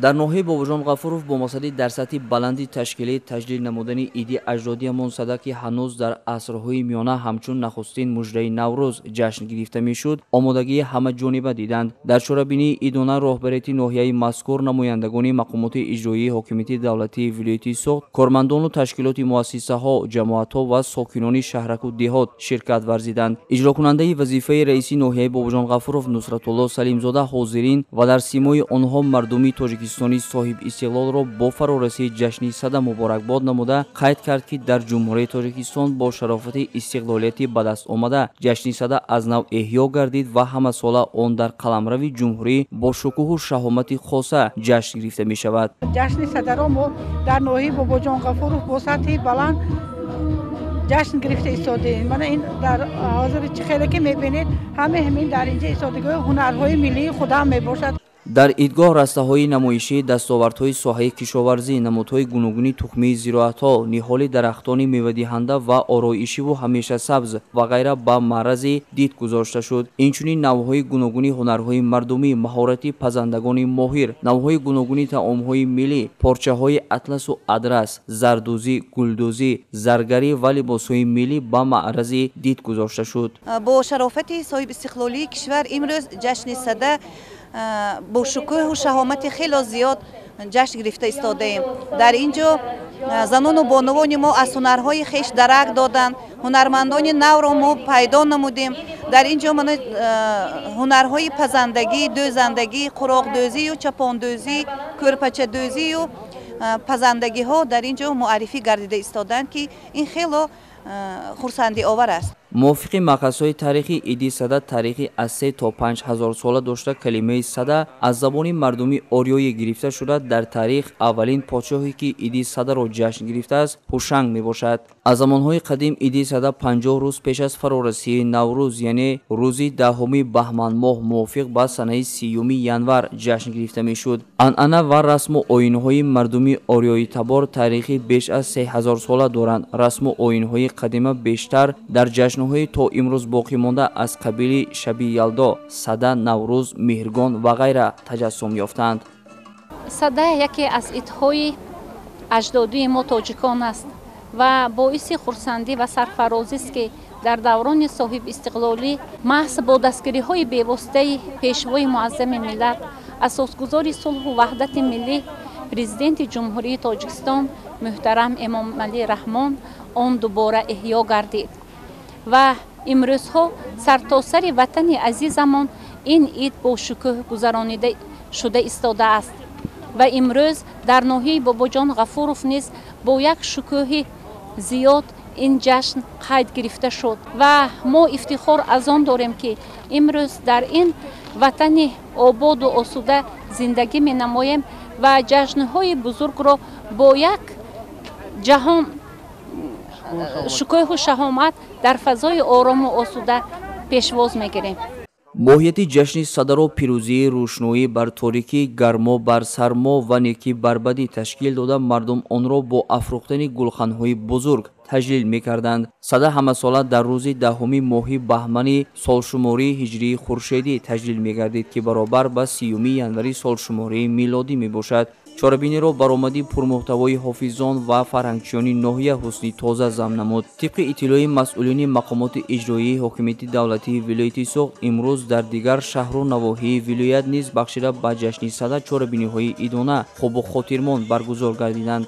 дар ноҳияи бобоҷон ғафуров бо масъалаи дар сатҳи баланди ташкилии таҷлил намудани иди аҷдодиамон сада ки ҳанӯз дар асрҳои миёна ҳамчун нахустин мужраи наврӯз ҷашн гирифта мешуд омодагии ҳамаҷониба диданд. дар чорабинии идона роҳбарияти ноҳияи мазкур намояндагони мақомоти иҷроии ҳокимияти давлатии вилояти Соғд, кормандону ташкилоти муассисаҳо, ҷамоатҳо ва сокинони шаҳраку деҳот ширкат варзиданд. иҷрокунандаи вазифаи раиси ноҳияи бобоҷон ғафуров Нусратулло Салимзода ҳозирин ва дар симои онҳо мардуми тоҷикистони соҳиб истиқлолро бо фарорасии ҷашни сада муборакбод намуда қайд кард ки дар ҷумҳурияи Тоҷикистон бо шарофати истиқлолияти ба даст омада ҷашни сада аз нав эҳё гардид ва ҳамасола он дар қаламрави ҷумҳурӣ бо шукӯҳу шаҳомати хоса ҷашн гирифта мешавад. ҷашни садаро мо дар ноҳияи бобоҷон ғафуров бо сатҳи баланд ҷашн гирифта истодем. Мана ин дар ҳозир хеле ки мебинед ҳамин дар инҷа истодагоҳи ҳунарҳои миллии худам мебошад. дар идгоҳ растаҳои намоишӣ дастовардҳои соҳаи кишоварзӣ, намудҳои гуногуни тухмии зироатҳо, ниҳоли дарахтони мевадиҳанда ва ороишиву ҳамешасабз ва ғайра ба маърази дид гузошта шуд. Инчунин навъҳои гуногуни ҳунарҳои мардумӣ, маҳорати пазандагони моҳир, навъҳои гуногуни таомҳои миллӣ, порчаҳои атласу адрас, зардӯзӣ, гулдӯзӣ, заргарӣ ва либосҳои миллӣ ба маърази дид гузошта шуд. бо шарофати соҳибистиқлолии кишвар имрӯз ҷашни сада бо шукӯҳу шаҳомати хело зиёд ҷашн гирифта истодаем. дар ин ҷо занону бонувони мо аз ҳунарҳои хеш дарак доданд, ҳунармандони навро мо пайдо намудем. дар ин ҷо мана ҳунарҳои пазандагӣ, дӯзандагӣ, қуроқдӯзию чапондӯзӣ, кӯрпачадӯзию пазандагиҳо дар ин ҷо муаррифӣ гардида истоданд ки ин хело хурсандиовар аст. мувофиқи мақъасҳои таърихи иди сада таърихи аз 3 то 5 ҳазор сола дошта калимаи сада аз забони мардуми орёе гирифта шуда дар таърих аввалин подшоҳе ки иди садаро ҷашн гирифтааст ҳушанг мебошад. аз замонҳои қадим иди сада 50 рӯз пеш аз фарорасии наврӯз яъне рӯзи 10 баҳманмоҳ мувофиқ ба санаи 30 январ ҷашн гирифта мешуд. анъана ва расму оинҳои мардуми орёи табор таърихи беш аз 3000 сола доранд. расму оинҳои қадима бештар дар ҷашнҳои то имрӯз боқӣ монда аз қабили шаби ялдо, сада, наврӯз, меҳргон ва ғайра таҷассум ёфтанд. сада яке аз идҳои аҷдодии мо тоҷикон аст ва боиси хурсандӣ ва сарфарозист ки дар даврони соҳибистиқлолӣ маҳз бо дастгириҳои бевоситаи пешвои муаззами миллат, асосгузори сулҳу ваҳдати миллӣ, президенти ҷумҳурии Тоҷикистон муҳтарам Эмомалӣ Раҳмон он дубора эҳё гардид ва имрӯзҳо сартосари ватани азизамон ин ид бо шукӯҳ гузаронида шуда истодааст ва имрӯз дар ноҳияи бобоҷон ғафуров низ бо як шукӯҳи зиёд ин ҷашн қайд гирифта шуд ва мо ифтихор аз он дорем ки имрӯз дар ин ватани ободу осуда зиндагӣ менамоем ва ҷашнҳои бузургро бо як ҷаҳон шукӯҳу шаҳомат дар фазои орому осуда пешвоз мегирем. моҳияти ҷашни садаро пирӯзии рӯшноӣ бар торикӣ, гармо бар сармо ва некӣ бар бадӣ ташкил дода мардум онро бо афрӯхтани гулханҳои бузург таҷлил мекарданд. сада ҳамасола дар рӯзи 10 моҳи баҳмани солшумории ҳиҷрии хуршедӣ таҷлил мегардид ки баробар ба 30 январи солшумории милодӣ мебошад. чорабиниро баромади пурмуҳтавои ҳофизон ва фарҳангчиёни ноҳия ҳусни тоза замн намуд. тибқи иттилои масъулини мақомоти иҷроии ҳокимияти давлатии вилояти Соғд имрӯз дар дигар шаҳру навоҳии вилоят низ бахшида ба ҷашни сада чорабиниҳои идона хубу хотирмон баргузор гардиданд.